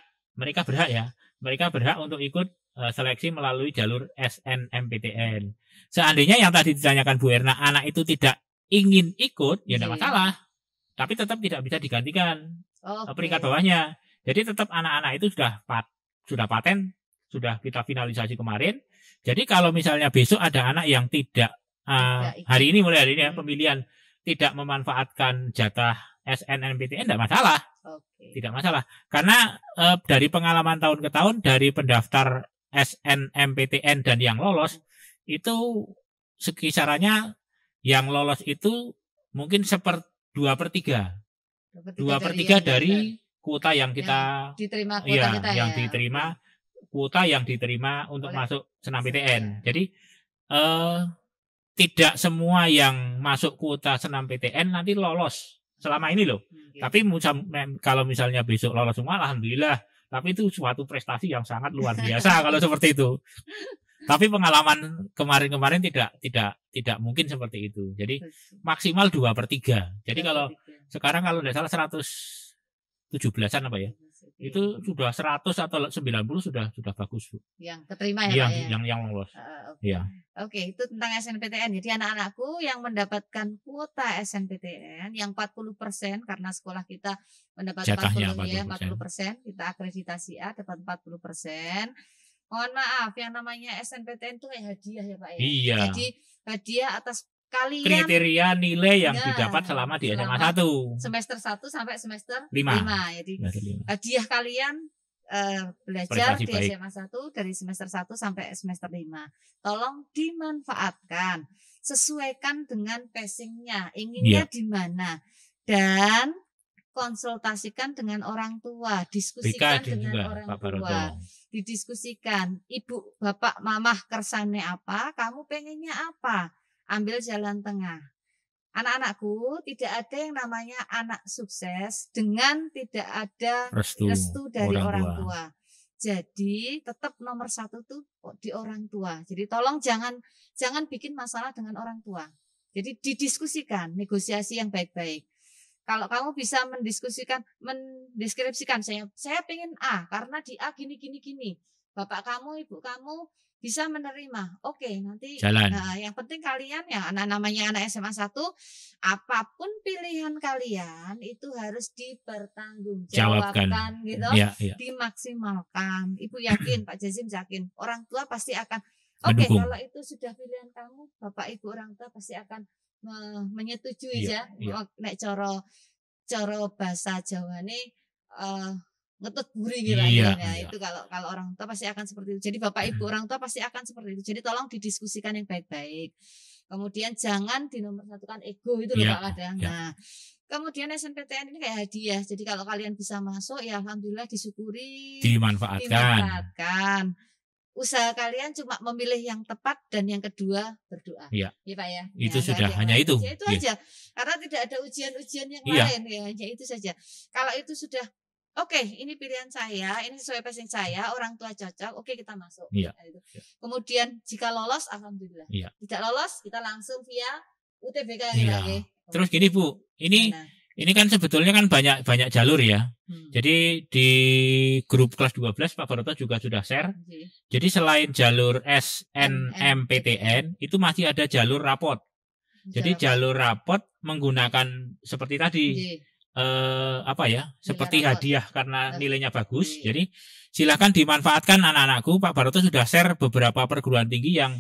Speaker 2: ya. Mereka berhak untuk ikut seleksi melalui jalur SNMPTN. Seandainya yang tadi ditanyakan Bu Erna, anak itu tidak ingin ikut, ya tidak masalah. Tapi tetap tidak bisa digantikan peringkat bawahnya. Jadi tetap anak-anak itu sudah paten, sudah kita finalisasi kemarin. Jadi kalau misalnya besok ada anak yang tidak hari ini pemilihan tidak memanfaatkan jatah SNMPTN, tidak masalah. Tidak masalah. Karena dari pengalaman tahun ke tahun, dari pendaftar SNMPTN dan yang lolos, itu sekisarannya yang lolos itu mungkin 2/3. 2/3 dari kuota yang kita
Speaker 1: diterima yang
Speaker 2: diterima. Kuota yang diterima untuk masuk senam PTN. Jadi tidak semua yang masuk kuota senam PTN nanti lolos selama ini loh. Tapi kalau misalnya besok lolos semua, alhamdulillah. Tapi itu suatu prestasi yang sangat luar biasa kalau seperti itu. Tapi pengalaman kemarin tidak mungkin seperti itu. Jadi maksimal 2/3. Jadi kalau sekarang kalau tidak salah 117-an apa ya? Itu sudah 100 atau 90 sudah bagus Bu.
Speaker 1: Yang keterima ya Pak ya?
Speaker 2: Yang lolos. Ya.
Speaker 1: Oke, itu tentang SNPTN. Jadi anak-anakku yang mendapatkan kuota SNPTN yang 40% karena sekolah kita mendapat 40%, kita akreditasi A dapat 40%. Mohon maaf, yang namanya SNPTN itu kayak hadiah ya Pak ya?
Speaker 2: Iya.
Speaker 1: Jadi hadiah atas kalian
Speaker 2: kriteria nilai yang didapat selama di SMA 1.
Speaker 1: Semester 1 sampai semester 5. Jadi hadiah kalian belajar di SMA 1 dari semester 1 sampai semester 5. Tolong dimanfaatkan. Sesuaikan dengan passingnya. Inginnya di mana. Dan konsultasikan dengan orang tua. Diskusikan dengan orang tua. Didiskusikan. Ibu, bapak, mamah kersane apa? Kamu pengennya apa? Ambil jalan tengah. Anak-anakku, tidak ada yang namanya anak sukses dengan tidak ada restu dari orang tua. Jadi tetap nomor 1 tuh di orang tua. Jadi tolong jangan bikin masalah dengan orang tua. Jadi didiskusikan, negosiasi yang baik-baik. kalau kamu bisa mendeskripsikan saya pengen A karena di A gini gini gini. Bapak kamu, ibu kamu bisa menerima. Oke, nanti
Speaker 2: Jalan.
Speaker 1: yang penting kalian ya namanya anak SMA 1, apapun pilihan kalian itu harus dipertanggungjawabkan gitu.
Speaker 2: Ya, ya.
Speaker 1: Dimaksimalkan. Ibu yakin, Pak Jazim yakin, orang tua pasti akan
Speaker 2: Mendukung.
Speaker 1: kalau itu sudah pilihan kamu, Bapak Ibu orang tua pasti akan menyetujui
Speaker 2: Iya, iya.
Speaker 1: nek coro bahasa Jawa nih ngetut buri gitu
Speaker 2: Iya,
Speaker 1: ya.
Speaker 2: iya.
Speaker 1: Itu kalau orang tua pasti akan seperti itu. Jadi Bapak Ibu orang tua pasti akan seperti itu. Jadi tolong didiskusikan yang baik-baik. Kemudian jangan dinomorsatukan ego itu loh
Speaker 2: Iya,
Speaker 1: Pak Kadang.
Speaker 2: iya.
Speaker 1: Nah, kemudian SNPTN ini kayak hadiah. Jadi kalau kalian bisa masuk ya alhamdulillah disyukuri, dimanfaatkan. Usaha kalian cuma memilih yang tepat dan yang kedua berdoa.
Speaker 2: Iya.
Speaker 1: Ya Pak ya.
Speaker 2: Itu
Speaker 1: ya,
Speaker 2: sudah hanya itu.
Speaker 1: Ya, itu aja. Karena tidak ada ujian-ujian yang
Speaker 2: Iya.
Speaker 1: lain ya, hanya itu saja. Kalau itu sudah oke, ini pilihan saya, ini sesuai passion saya, orang tua cocok, oke kita masuk.
Speaker 2: Iya.
Speaker 1: Kemudian jika lolos alhamdulillah.
Speaker 2: Iya.
Speaker 1: Tidak lolos kita langsung via UTBK
Speaker 2: Iya.
Speaker 1: lagi.
Speaker 2: Terus gini Bu, ini kan sebetulnya kan banyak jalur ya. Jadi di grup kelas 12 Pak Baroto juga sudah share. Jadi selain jalur SNMPTN itu masih ada jalur rapot. Jadi jalur rapot menggunakan seperti tadi seperti hadiah karena nilainya bagus. Jadi silakan dimanfaatkan anak-anakku. Pak Baroto sudah share beberapa perguruan tinggi yang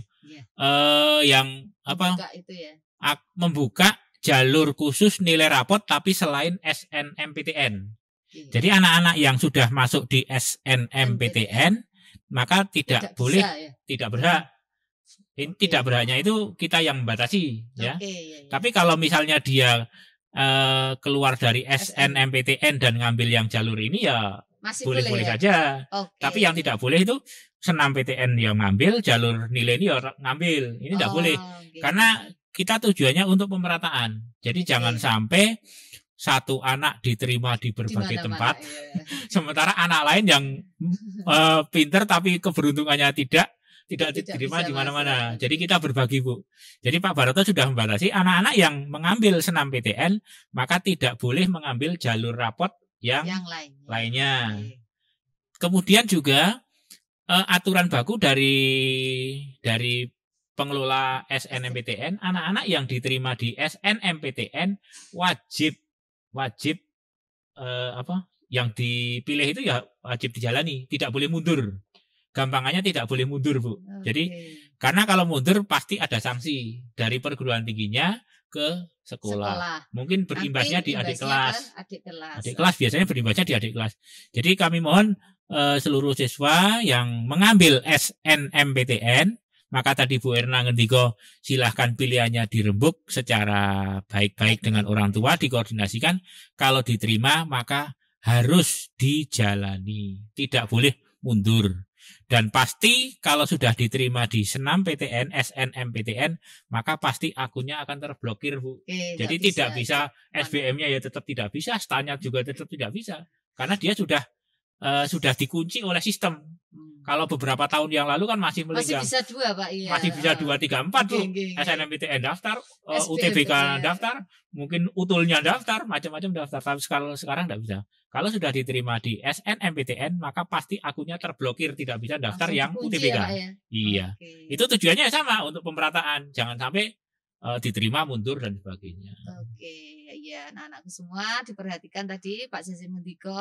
Speaker 2: membuka jalur khusus nilai rapot tapi selain SNMPTN. Jadi anak-anak yang sudah masuk di SNMPTN maka tidak boleh tidak berhak. Tidak berhaknya itu kita yang membatasi ya. Tapi kalau misalnya dia keluar dari SNMPTN dan ngambil yang jalur ini ya boleh-boleh saja. Tapi yang tidak boleh itu SNMPTN yang ngambil, jalur nilai ini orang ngambil. Ini tidak boleh. Karena kita tujuannya untuk pemerataan. Jadi jangan sampai satu anak diterima di berbagai tempat, sementara anak lain yang pinter tapi keberuntungannya tidak diterima di mana-mana. Jadi kita berbagi Bu. Jadi Pak Baroto sudah membatasi anak-anak yang mengambil SNMPTN maka tidak boleh mengambil jalur rapot yang lainnya. Kemudian juga aturan baku dari pengelola SNMPTN, anak-anak yang diterima di SNMPTN wajib yang dipilih itu ya wajib dijalani, tidak boleh mundur. Gampangannya tidak boleh mundur Bu. Jadi karena kalau mundur pasti ada sanksi dari perguruan tingginya ke sekolah. Mungkin berimbasnya di adik kelas. Adik kelas biasanya berimbasnya di adik kelas. Jadi kami mohon seluruh siswa yang mengambil SNMPTN, maka tadi Bu Erna ngendiko silahkan pilihannya dirembuk secara baik-baik dengan orang tua, dikoordinasikan. Kalau diterima maka harus dijalani, tidak boleh mundur. Dan pasti kalau sudah diterima di SNMPTN, SNMPTN, maka pasti akunnya akan terblokir Bu. Jadi tidak bisa SBM-nya ya tetap tidak bisa, STA-nya juga tetap tidak bisa, karena dia sudah dikunci oleh sistem. Kalau beberapa tahun yang lalu kan masih
Speaker 1: bisa 2 Pak. Iya.
Speaker 2: Masih bisa 2, 3, 4 tuh. SNMPTN daftar, UTBK daftar, mungkin utulnya daftar, macam-macam daftar. Tapi sekarang tidak bisa. Kalau sudah diterima di SNMPTN maka pasti akunnya terblokir, tidak bisa daftar yang UTBK. Iya. Itu tujuannya sama untuk pemerataan. Jangan sampai diterima mundur dan sebagainya.
Speaker 1: Ya anak-anakku semua diperhatikan tadi Pak Jazim Mendiko.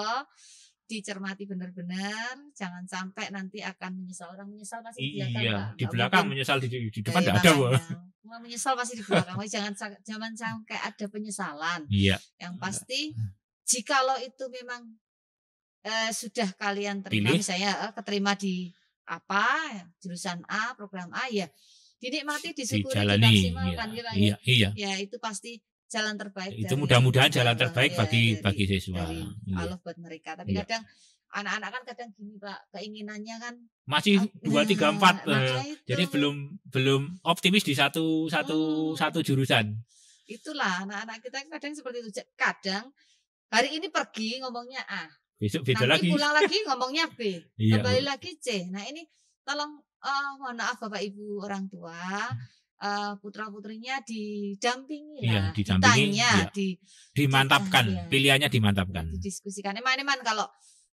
Speaker 1: Dicermati benar-benar, jangan sampai nanti akan menyesal. Orang menyesal pasti di belakang.
Speaker 2: Iya, di belakang menyesal, di depan tidak ada.
Speaker 1: Menyesal pasti di belakang. Jangan sampai ada penyesalan.
Speaker 2: Iya.
Speaker 1: Yang pasti, jikalau itu memang sudah kalian terima, misalnya keterima di jurusan A, program A, ya dinikmati, disyukuri, dimaksimalkan.
Speaker 2: Iya.
Speaker 1: Ya itu pasti jalan terbaik.
Speaker 2: Itu mudah-mudahan jalan terbaik bagi siswa.
Speaker 1: Allah buat mereka. Tapi kadang anak-anak kan kadang gini Pak, keinginannya kan
Speaker 2: masih 2, 3, 4. Jadi belum optimis di satu jurusan.
Speaker 1: Itulah anak-anak kita kadang seperti itu. Kadang hari ini pergi ngomongnya A,
Speaker 2: besok beda
Speaker 1: nanti
Speaker 2: lagi.
Speaker 1: pulang lagi ngomongnya B, kembali lagi C. Nah ini tolong mohon maaf Bapak Ibu orang tua, putra-putrinya didampingi
Speaker 2: Iya,
Speaker 1: lah,
Speaker 2: didampingi,
Speaker 1: ditanya,
Speaker 2: iya. Dimantapkan,
Speaker 1: iya,
Speaker 2: pilihannya dimantapkan.
Speaker 1: didiskusikan. Eman kalau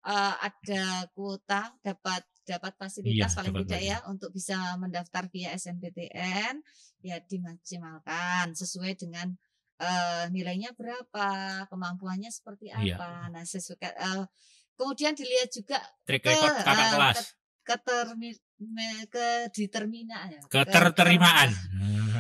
Speaker 1: ada kuota dapat fasilitas
Speaker 2: Iya,
Speaker 1: paling
Speaker 2: dapat
Speaker 1: tidak
Speaker 2: belajar.
Speaker 1: ya untuk bisa mendaftar via SNMPTN ya dimaksimalkan sesuai dengan nilainya berapa, kemampuannya seperti
Speaker 2: Iya.
Speaker 1: apa. Nah, kemudian dilihat juga
Speaker 2: Track record kakak kelas. Keterterimaan.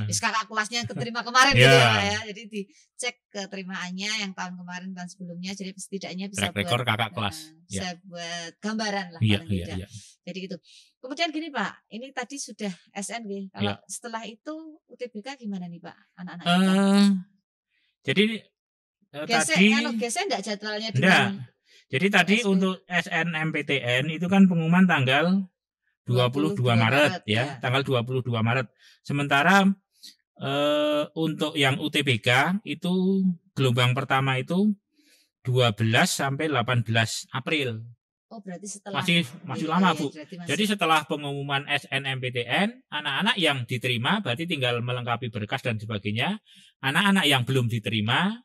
Speaker 1: Kakak kelasnya keterima kemarin
Speaker 2: Iya.
Speaker 1: gitu ya Pak ya. Jadi dicek keterimaannya yang tahun kemarin, tahun sebelumnya. Jadi setidaknya bisa
Speaker 2: Track record kakak kelas.
Speaker 1: Bisa buat gambaran lah
Speaker 2: Iya,
Speaker 1: paling
Speaker 2: iya,
Speaker 1: tidak.
Speaker 2: iya.
Speaker 1: Jadi gitu. Kemudian gini Pak, ini tadi sudah SNG. Kalau setelah itu UTBK gimana nih Pak, anak-anak kita?
Speaker 2: Jadi tadi
Speaker 1: gesek enggak jadwalnya
Speaker 2: dengan jadi tadi
Speaker 1: SB.
Speaker 2: untuk SNMPTN itu kan pengumuman tanggal 22 Maret ya, tanggal 22 Maret. Sementara untuk yang UTBK itu gelombang pertama itu 12 sampai 18 April.
Speaker 1: Oh, berarti setelah
Speaker 2: masih lama, Bu. Jadi setelah pengumuman SNMPTN, anak-anak yang diterima berarti tinggal melengkapi berkas dan sebagainya. Anak-anak yang belum diterima,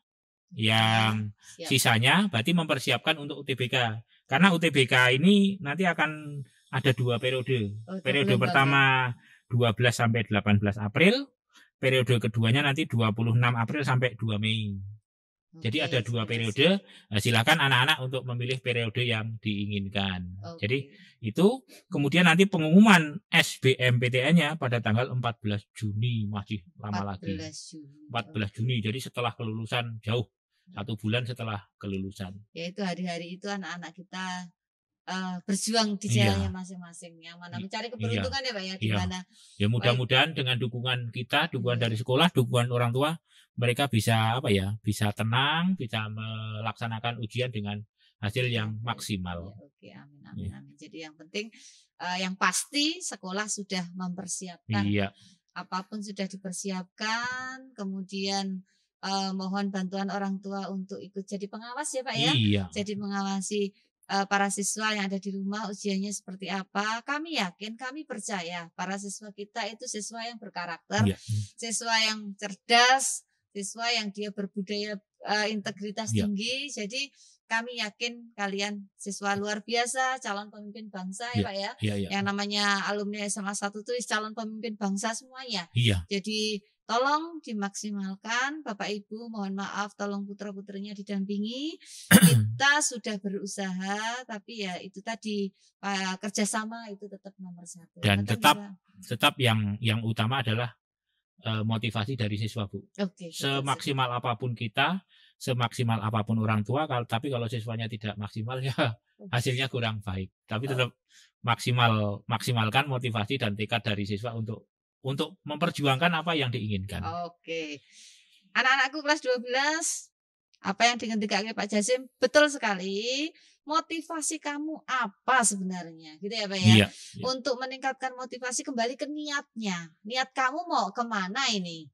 Speaker 2: yang sisanya berarti mempersiapkan untuk UTBK. Karena UTBK ini nanti akan ada 2 periode. Periode pertama 12 sampai 18 April, periode keduanya nanti 26 April sampai 2 Mei. Jadi ada 2 periode. Nah, silakan anak-anak untuk memilih periode yang diinginkan. Jadi itu kemudian nanti pengumuman SBMPTN-nya pada tanggal 14 Juni, masih lama lagi. 14 Juni. Jadi setelah kelulusan jauh, 1 bulan setelah kelulusan.
Speaker 1: Yaitu hari-hari itu anak-anak kita berjuang di jalannya masing-masing, yang mana mencari keberuntungan ya Pak ya, di mana
Speaker 2: ya mudah-mudahan dengan dukungan kita, dukungan dari sekolah, dukungan orang tua, mereka bisa bisa tenang, bisa melaksanakan ujian dengan hasil yang maksimal.
Speaker 1: Oke, amin. Jadi yang penting yang pasti sekolah sudah mempersiapkan, apapun sudah dipersiapkan, kemudian mohon bantuan orang tua untuk ikut jadi pengawas ya Pak ya. Jadi mengawasi para siswa yang ada di rumah ujiannya seperti apa. Kami yakin, kami percaya para siswa kita itu siswa yang berkarakter, siswa yang cerdas, siswa yang dia berbudaya integritas tinggi. Jadi kami yakin kalian siswa luar biasa, calon pemimpin bangsa ya Pak ya. Yang namanya alumni SMA 1 itu calon pemimpin bangsa semuanya. Jadi tolong dimaksimalkan, Bapak Ibu, mohon maaf, tolong putra-putrinya didampingi. Kita sudah berusaha, tapi ya itu tadi kerjasama itu tetap nomor 1.
Speaker 2: Dan tetap yang utama adalah motivasi dari siswa, Bu. Semaksimal apapun kita, semaksimal apapun orang tua, tapi kalau siswanya tidak maksimal ya hasilnya kurang baik. Tapi tetap maksimalkan motivasi dan tekad dari siswa untuk memperjuangkan apa yang diinginkan.
Speaker 1: Oke. Anak-anakku kelas 12, apa yang diketikkan Pak Jasim betul sekali. Motivasi kamu apa sebenarnya? Gitu ya Pak ya. Untuk meningkatkan motivasi kembali ke niatnya. Niat kamu mau kemana ini?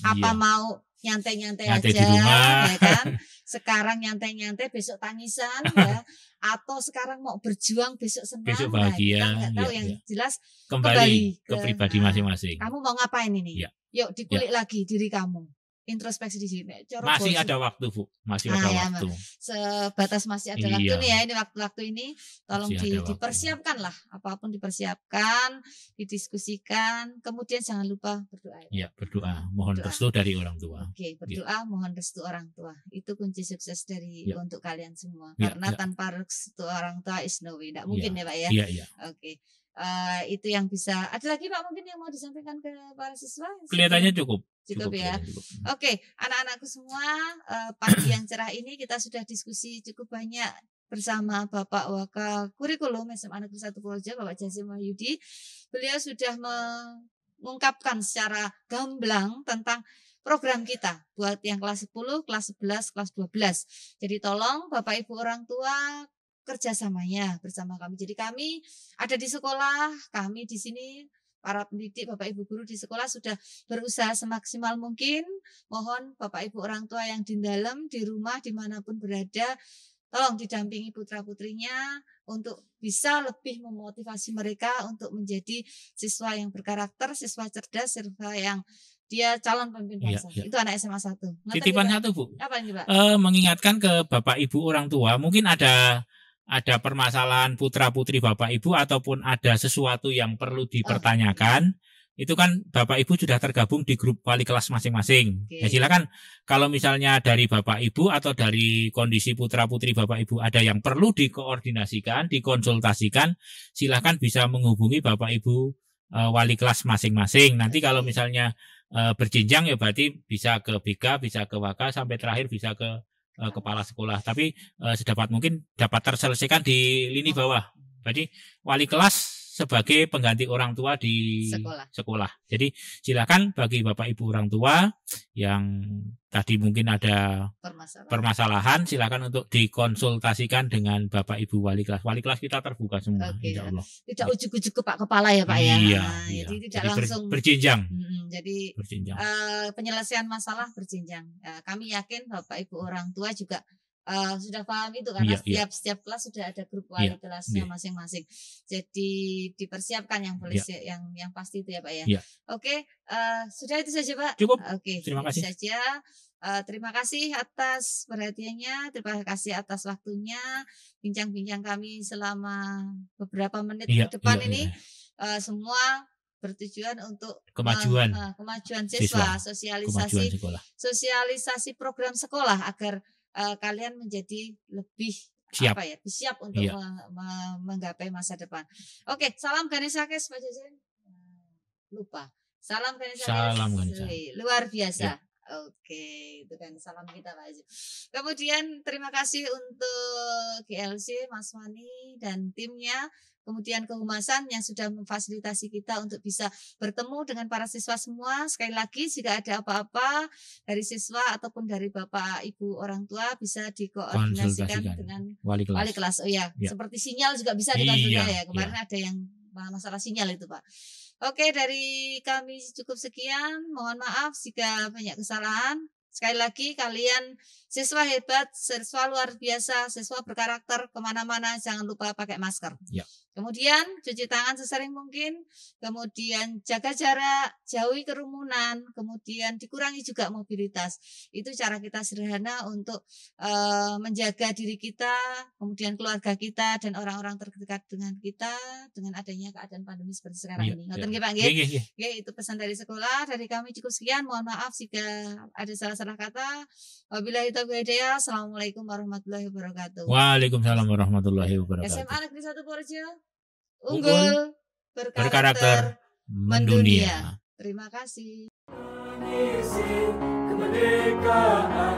Speaker 1: Apa mau nyantai-nyantai aja
Speaker 2: di rumah.
Speaker 1: Ya kan? Sekarang nyantai-nyantai besok tangisan ya. Atau sekarang mau berjuang besok senang,
Speaker 2: besok bahagia.
Speaker 1: Kita nggak tahu yang jelas
Speaker 2: kembali ke pribadi masing-masing.
Speaker 1: Kamu mau ngapain ini? Yuk dikulik lagi diri kamu. Introspeksi di sini.
Speaker 2: Masih ada waktu, Bu. Masih ada waktu.
Speaker 1: Sebatas masih ada waktu nih ya. Ini waktu-waktu ini tolong dipersiapkan lah. Apapun dipersiapkan, didiskusikan. Kemudian jangan lupa berdoa.
Speaker 2: Berdoa. Mohon restu dari orang tua.
Speaker 1: Oke, berdoa, mohon restu orang tua. Itu kunci sukses dari untuk kalian semua. Karena tanpa restu orang tua is no way. Tidak mungkin ya Pak ya. Oke. Itu yang bisa. Ada lagi Pak mungkin yang mau disampaikan ke para siswa?
Speaker 2: Kelihatannya cukup
Speaker 1: ya. Oke, anak-anakku semua, pagi yang cerah ini kita sudah diskusi cukup banyak bersama Bapak Waka Kurikulum SMA Negeri 1 Purworejo, Bapak Jasim Wahyudi. Beliau sudah mengungkapkan secara gamblang tentang program kita buat yang kelas 10, kelas 11, kelas 12. Jadi tolong Bapak Ibu orang tua kerjasamanya bersama kami. Jadi kami ada di sekolah, kami di sini para pendidik, Bapak Ibu guru di sekolah sudah berusaha semaksimal mungkin. Mohon Bapak Ibu orang tua yang di dalam, di rumah, dimanapun berada, tolong didampingi putra-putrinya untuk bisa lebih memotivasi mereka untuk menjadi siswa yang berkarakter, siswa cerdas, siswa yang dia calon pemimpin
Speaker 2: Iya,
Speaker 1: bangsa.
Speaker 2: iya.
Speaker 1: Itu anak SMA 1.
Speaker 2: Titipan satu, Bu.
Speaker 1: Apa ini, Pak?
Speaker 2: Mengingatkan ke Bapak Ibu orang tua, mungkin ada permasalahan putra-putri Bapak Ibu ataupun ada sesuatu yang perlu dipertanyakan. Itu kan Bapak Ibu sudah tergabung di grup wali kelas masing-masing. Ya silakan kalau misalnya dari Bapak Ibu atau dari kondisi putra-putri Bapak Ibu ada yang perlu dikoordinasikan, dikonsultasikan, silakan bisa menghubungi Bapak Ibu wali kelas masing-masing. Nanti kalau misalnya berjenjang ya berarti bisa ke BK, bisa ke WK, sampai terakhir bisa ke kepala sekolah. Tapi sedapat mungkin dapat terselesaikan di lini bawah. Jadi wali kelas sebagai pengganti orang tua di sekolah. Jadi silakan bagi Bapak Ibu orang tua yang tadi mungkin ada permasalahan, silakan untuk dikonsultasikan dengan Bapak Ibu wali kelas. Wali kelas kita terbuka semua, insya Allah.
Speaker 1: Tidak ujuk-ujuk ke Pak Kepala ya Pak ya.
Speaker 2: Iya.
Speaker 1: Jadi tidak langsung
Speaker 2: berjenjang.
Speaker 1: Jadi penyelesaian masalah berjenjang. Kami yakin Bapak Ibu orang tua juga sudah paham itu karena setiap kelas sudah ada grup wali kelasnya masing-masing. Jadi dipersiapkan yang yang pasti itu ya Pak ya. Oke, sudah itu saja Pak.
Speaker 2: Cukup.
Speaker 1: Oke,
Speaker 2: terima kasih
Speaker 1: saja. Terima kasih atas perhatiannya, terima kasih atas waktunya. Bincang-bincang kami selama beberapa menit ke depan ini semua bertujuan untuk kemajuan siswa, sosialisasi program sekolah agar kalian menjadi lebih siap untuk menggapai masa depan. Oke, salam Ganesakes Pak Jajan. Lupa. Salam Ganesakes. Luar biasa. Oke, itu kan salam kita Pak Haji. Kemudian terima kasih untuk GLC Mas Wani dan timnya. Kemudian kehumasan yang sudah memfasilitasi kita untuk bisa bertemu dengan para siswa semua. Sekali lagi jika ada apa-apa dari siswa ataupun dari Bapak Ibu orang tua bisa dikoordinasikan dengan wali kelas. Oh ya, seperti sinyal juga bisa dikonsultasikan ya. Kemarin ada yang masalah sinyal itu Pak. Oke, dari kami cukup sekian. Mohon maaf jika banyak kesalahan. Sekali lagi kalian siswa hebat, siswa luar biasa, siswa berkarakter, kemana-mana jangan lupa pakai masker. Kemudian cuci tangan sesering mungkin, kemudian jaga jarak, jauhi kerumunan, kemudian dikurangi juga mobilitas. Itu cara kita sederhana untuk menjaga diri kita, kemudian keluarga kita dan orang-orang terdekat dengan kita dengan adanya keadaan pandemi seperti sekarang ini. Ngoten nggih Pak nggih? Nggih, itu pesan dari sekolah. Dari kami cukup sekian. Mohon maaf jika ada salah-salah kata. Wabillahi taufiq hidayah. Assalamualaikum warahmatullahi wabarakatuh.
Speaker 2: Waalaikumsalam warahmatullahi wabarakatuh.
Speaker 1: SMA Negeri 1 Purworejo. Unggul, berkarakter, mendunia. Terima kasih. Mengisi kemerdekaan.